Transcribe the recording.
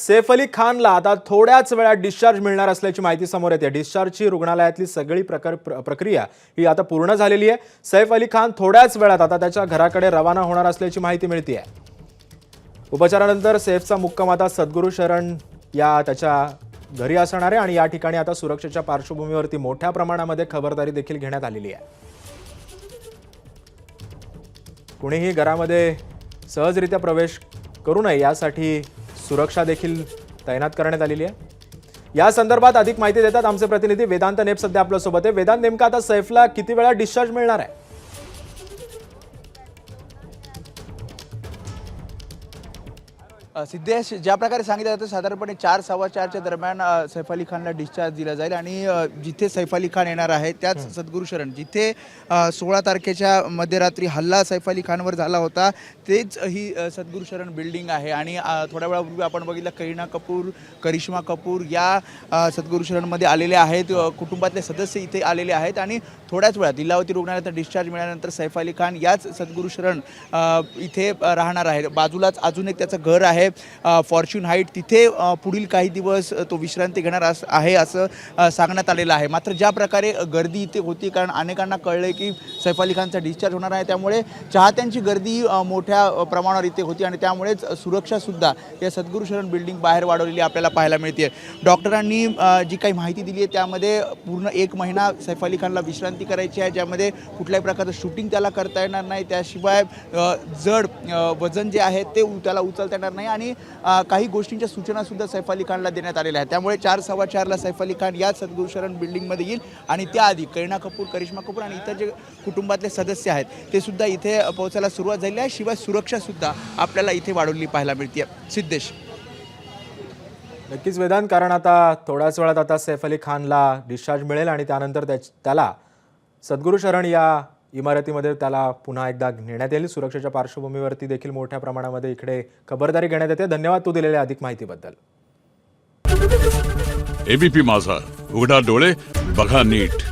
सैफ अली खानला आता थोड्याच वेळात डिस्चार्ज मिळणार असल्याची माहिती समोर येते। डिस्चार्जची रुग्णालयातली सगळी प्रक्रिया ही आता पूर्ण झालेली आहे। सैफ अली खान थोड्याच वेळात आता त्याच्या घराकडे रवाना होणार असल्याची माहिती मिळते आहे। उपचारानंतर सैफचा मुक्काम आता सद्गुरू शरण या त्याच्या घरी असणार आहे आणि या ठिकाणी आता सुरक्षेच्या पार्श्वभूमीवरती मोठ्या प्रमाणामध्ये खबरदारी देखील घेण्यात आलेली आहे। कुणीही घरामध्ये सहजरित्या प्रवेश करू नये यासाठी सुरक्षा देखील तैनात करण्यात आलेली आहे। या संदर्भात अधिक माहिती देतात आमचे प्रतिनिधी वेदांत नेप सध्या आपल्या सोबत आहे। वेदांत, नेमका आता सैफला किती वेळा डिस्चार्ज मिळणार आहे? सिद्धेश, ज्या प्रकारे सांगितलं जातं साधारणपणे 4-4:15च्या दरम्यान सैफ अली खानला डिस्चार्ज दिला जाईल आणि जिथे सैफ अली खान येणार आहे त्याच सद्गुरू शरण जिथे 16 तारखेच्या मध्यरात्री हल्ला सैफ अली खानवर झाला होता तेच ही सद्गुरू शरण बिल्डिंग आहे। आणि थोड्या वेळापूर्वी आपण बघितलं करीना कपूर, करिश्मा कपूर या सद्गुरू शरणमध्ये आलेले आहेत। कुटुंबातले सदस्य इथे आलेले आहेत आणि थोड्याच वेळात लीलावती रुग्णालयात डिस्चार्ज मिळाल्यानंतर सैफ अली खान याच सद्गुरू शरण इथे राहणार आहे। बाजूलाच अजून एक त्याचं घर आहे फॉर्च्यून हाईट, तिथे पुढील काही दिवस तो विश्रांती घेणार आहे असं सांगण्यात आलेलं आहे। मात्र ज्या प्रकारे गर्दी इथे होती, कारण अनेकांना कळले की सैफ अली खानचा डिस्चार्ज होणार आहे, त्यामुळे चाहत्यांची गर्दी मोठ्या प्रमाणावर इथे होती आणि त्यामुळेच सुरक्षासुद्धा या सद्गुरू शरण बिल्डिंग बाहेर वाढवलेली आपल्याला पाहायला मिळते। डॉक्टरांनी जी काही माहिती दिली आहे त्यामध्ये पूर्ण 1 महिना सैफ अली खानला विश्रांती करायची आहे, ज्यामध्ये कुठल्याही प्रकारचं शूटिंग त्याला करता येणार नाही, त्याशिवाय जड वजन जे आहे ते त्याला उचलता येणार नाही आणि काही गोष्टींच्या सूचना सुद्धा सैफ अली खानला देण्यात आलेल्या आहेत। त्यामुळे 4-4:15ला सैफ अली खान या सद्गुरू शरण बिल्डिंगमध्ये येईल आणि त्याआधी करीना कपूर, करिश्मा कपूर आणि इतर जे कुटुंबातले सदस्य आहेत ते सुद्धा इथे पोहोचायला सुरुवात झाली आहे। शिवाय सुरक्षा सुद्धा आपल्याला इथे वाढवलेली पाहायला मिळते। सिद्धेश, नक्कीच वेदांत, कारण आता थोड्याच वेळात आता सैफ अली खानला डिस्चार्ज मिळेल आणि त्यानंतर त्याला सद्गुरू शरण या इमारतीमध्ये त्याला पुन्हा एकदा नेण्यात येईल। सुरक्षेच्या पार्श्वभूमीवरती देखील मोठ्या प्रमाणामध्ये इकडे खबरदारी घेण्यात येते। धन्यवाद तू दिलेल्या अधिक माहितीबद्दल। एबीपी माझा, उघडा डोळे बघा नीट।